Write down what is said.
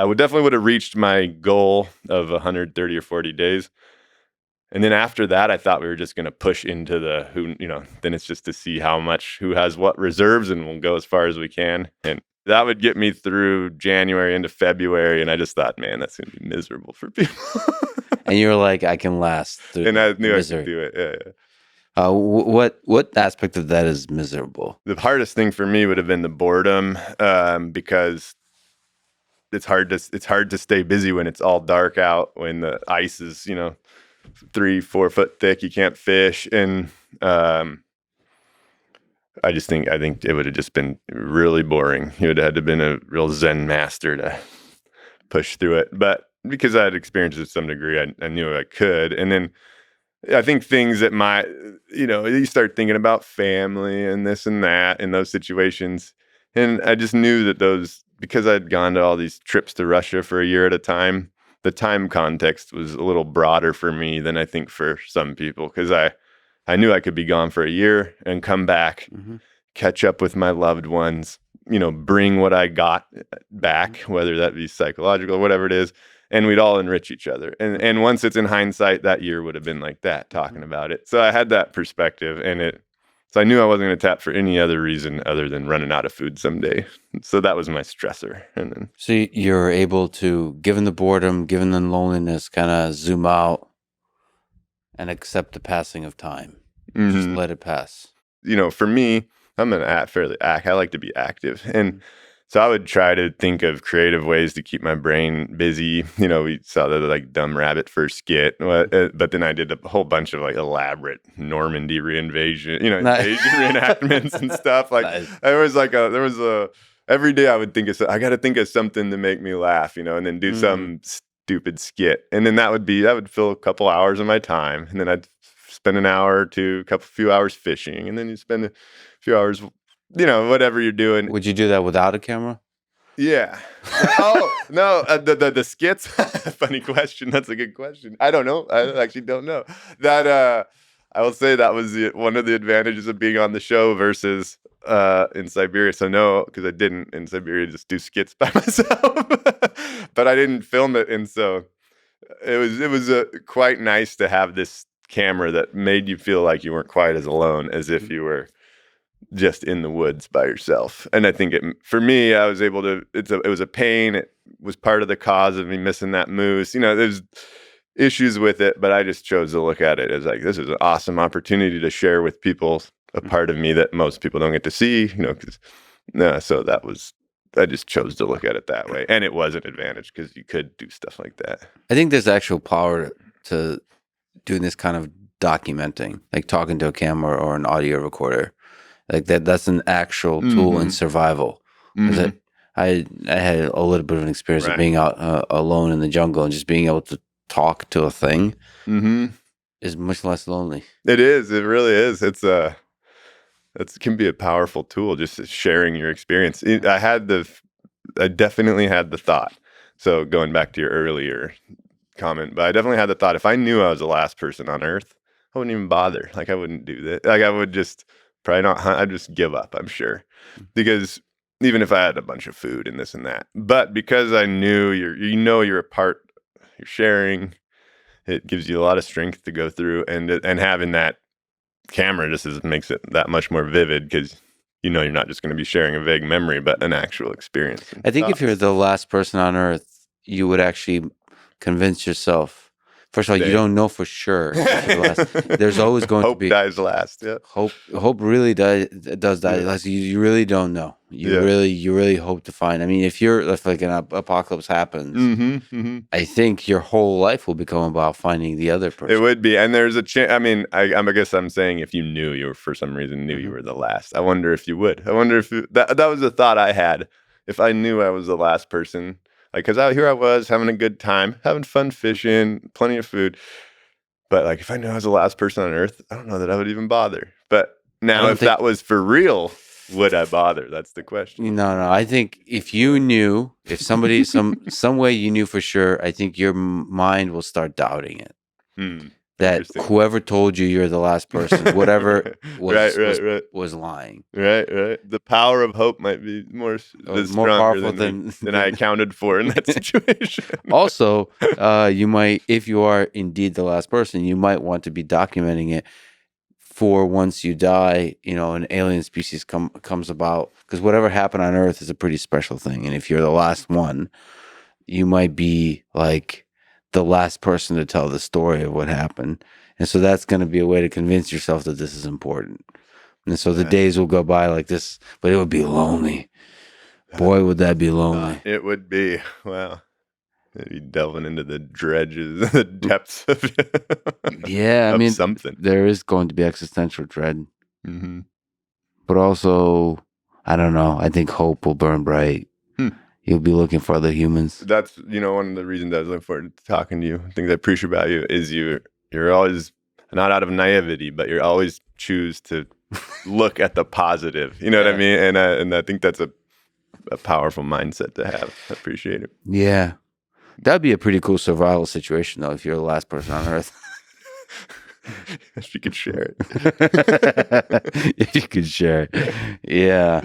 would have reached my goal of 130 or 40 days. And then after that, I thought we were just going to push into then it's just to see who has what reserves, and we'll go as far as we can. And that would get me through January into February. And I just thought, man, that's going to be miserable for people. And you were like, I can last through and I knew misery. I could do it. Yeah. What aspect of that is miserable? The hardest thing for me would have been the boredom, because it's hard to stay busy when it's all dark out, when the ice is 3-4 foot thick, you can't fish. And I think it would have just been really boring. You would have had to have been a real Zen master to push through it. But because I had experienced it to some degree, I knew I could. And then I think things that you start thinking about family and this and that in those situations. And I just knew that because I'd gone to all these trips to Russia for a year at a time, the time context was a little broader for me than I think for some people, because I knew I could be gone for a year and come back, catch up with my loved ones, bring what I got back, whether that be psychological or whatever it is, and we'd all enrich each other. And once it's in hindsight, that year would have been like that, talking about it. So I had that perspective, so I knew I wasn't going to tap for any other reason other than running out of food someday. So that was my stressor. And then, so you're able to, given the boredom, given the loneliness, kind of zoom out and accept the passing of time. Just let it pass. For me, I like to be active. And so I would try to think of creative ways to keep my brain busy. We saw the dumb rabbit first skit, but then I did a whole bunch of elaborate Normandy reinvasion, invasion reenactments and stuff. Nice. Every day I would I got to think of something to make me laugh, and then do some stupid skit. And then that would fill a couple hours of my time. And then I'd spend an hour or two, few hours fishing. And then you spend a few hours whatever you're doing. Would you do that without a camera? Yeah. Oh, no. The skits. Funny question. That's a good question. I don't know. I actually don't know. That I will say that was one of the advantages of being on the show versus in Siberia. So no, because I didn't in Siberia just do skits by myself, but I didn't film it, and so it was quite nice to have this camera that made you feel like you weren't quite as alone as if you were just in the woods by yourself. And I think for me, I was able to, it was a pain. It was part of the cause of me missing that moose. There's issues with it, but I just chose to look at it as this is an awesome opportunity to share with people a part of me that most people don't get to see, so I just chose to look at it that way. And it was an advantage because you could do stuff like that. I think there's actual power to doing this kind of documenting, like talking to a camera or an audio recorder. Like that's an actual tool in survival. I had a little bit of an experience of being out alone in the jungle, and just being able to talk to a thing is much less lonely. It is. It really is. It can be a powerful tool, just sharing your experience. I definitely had the thought. So going back to your earlier comment, but I definitely had the thought, if I knew I was the last person on Earth, I wouldn't even bother. I wouldn't do that. I would just probably not hunt. I'd just give up, I'm sure. Because even if I had a bunch of food and this and that. But because I knew you're a part, you're sharing, it gives you a lot of strength to go through. And having that camera just makes it that much more vivid, because you're not just going to be sharing a vague memory, but an actual experience. I think if you're the last person on Earth, you would actually convince yourself. First of all, you don't know for sure. There's always going to be hope dies last. Yeah, hope really does die last. You really don't know. You really hope to find. I mean, if an apocalypse happens, I think your whole life will become about finding the other person. It would be, and there's a chance. I mean, I guess I'm saying if you knew you were, for some reason, you were the last. I wonder if you would. I wonder if that was a thought I had. If I knew I was the last person. Because out here I was having a good time, having fun fishing, plenty of food. But if I knew I was the last person on Earth, I don't know that I would even bother. But now, if that was for real, would I bother? That's the question. No. I think if you knew, if somebody, some way you knew for sure, I think your mind will start doubting it. that Interesting. whoever told you you're the last person, whatever was lying. Right. The power of hope might be more More stronger powerful than I accounted for in that situation. Also, you might, if you are indeed the last person, you might want to be documenting it for once you die, an alien species comes about, because whatever happened on Earth is a pretty special thing. And if you're the last one, you might be like the last person to tell the story of what happened. And so that's going to be a way to convince yourself that this is important. And so the days will go by like this, but it would be lonely. Boy, would that be lonely. It would be. Wow. Maybe delving into the dredges, the depths of Yeah, I mean, something. There is going to be existential dread. Mm-hmm. But also, I don't know. I think hope will burn bright. You'll be looking for other humans. That's, one of the reasons I was looking forward to talking to you. Things I appreciate about you is you're always, not out of naivety, but you're always choose to look at the positive. You know what I mean? And I think that's a powerful mindset to have. I appreciate it. Yeah. That'd be a pretty cool survival situation, though, if you're the last person on Earth. If you could share it. If you could share it. Yeah.